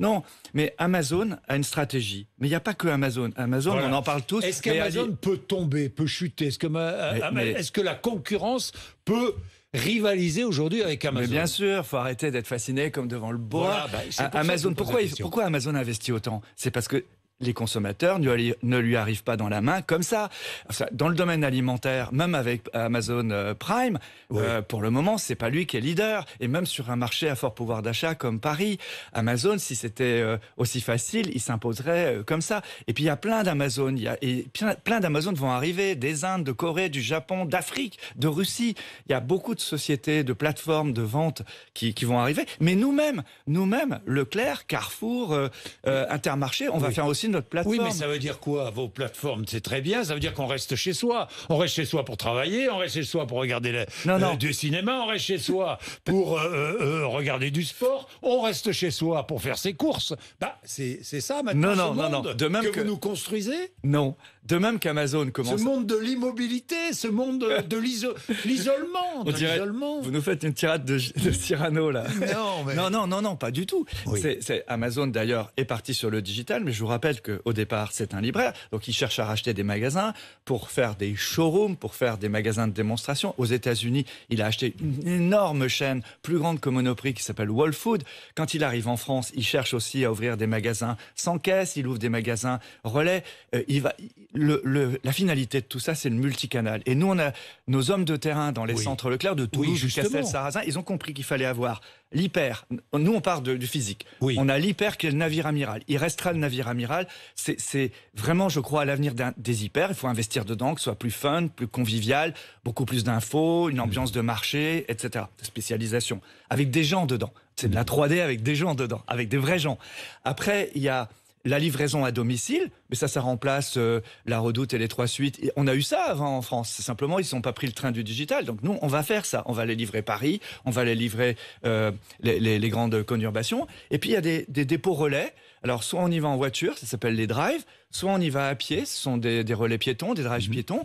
Non, mais Amazon a une stratégie. Mais il n'y a pas que Amazon. Amazon, Voilà. on en parle tous. Est-ce qu'Amazon peut tomber, peut chuter? Est-ce que la concurrence peut rivaliser aujourd'hui avec Amazon? Mais bien sûr, il faut arrêter d'être fasciné comme devant le bois. Voilà, Amazon, pourquoi Amazon investit autant? C'est parce que les consommateurs ne lui arrivent pas dans la main comme ça. Dans le domaine alimentaire, même avec Amazon Prime, pour le moment, c'est pas lui qui est leader. Et même sur un marché à fort pouvoir d'achat comme Paris, Amazon, si c'était aussi facile, il s'imposerait comme ça. Et puis il y a plein d'Amazon, plein d'Amazon vont arriver, des Indes, de Corée, du Japon, d'Afrique, de Russie. Il y a beaucoup de sociétés, de plateformes de vente qui vont arriver. Mais nous-mêmes, Leclerc, Carrefour, Intermarché, on va faire aussi notre plateforme. Oui, mais ça veut dire quoi, vos plateformes? C'est très bien, ça veut dire qu'on reste chez soi. On reste chez soi pour travailler, on reste chez soi pour regarder du cinéma, on reste chez soi pour regarder du sport, on reste chez soi pour faire ses courses. C'est ça maintenant, monde de même que vous nous construisez? Non, de même qu'Amazon commence... Ce monde de l'immobilité, ce monde de l'isolement. Vous nous faites une tirade de Cyrano, là. Non, Non, pas du tout. Oui. Amazon, d'ailleurs, est parti sur le digital, mais je vous rappelle qu'au départ, c'est un libraire. Donc, il cherche à racheter des magasins pour faire des showrooms, pour faire des magasins de démonstration. Aux États-Unis, il a acheté une énorme chaîne, plus grande que Monoprix, qui s'appelle Whole Foods. Quand il arrive en France, il cherche aussi à ouvrir des magasins sans caisse, il ouvre des magasins relais. La finalité de tout ça, c'est le multicanal. Et nous, on a nos hommes de terrain dans les centres Leclerc de Toulouse, jusqu'à Castel-Sarrazin. Ils ont compris qu'il fallait avoir l'hyper. Nous, on part du physique. Oui. On a l'hyper qui est le navire amiral. Il restera le navire amiral. C'est vraiment, je crois, à l'avenir des hyper. Il faut investir dedans, que ce soit plus fun, plus convivial, beaucoup plus d'infos, une ambiance de marché, etc. De spécialisation. Avec des gens dedans. C'est de la 3D avec des gens dedans, avec des vrais gens. Après, il y a la livraison à domicile, mais ça remplace la Redoute et les 3 suites. Et on a eu ça avant en France. C'est simplement, ils n'ont pas pris le train du digital. Donc nous, on va faire ça. On va les livrer Paris, on va les livrer les grandes conurbations. Et puis, il y a des dépôts relais. Alors, soit on y va en voiture, ça s'appelle les drives, soit on y va à pied, ce sont des relais piétons, des drives piétons.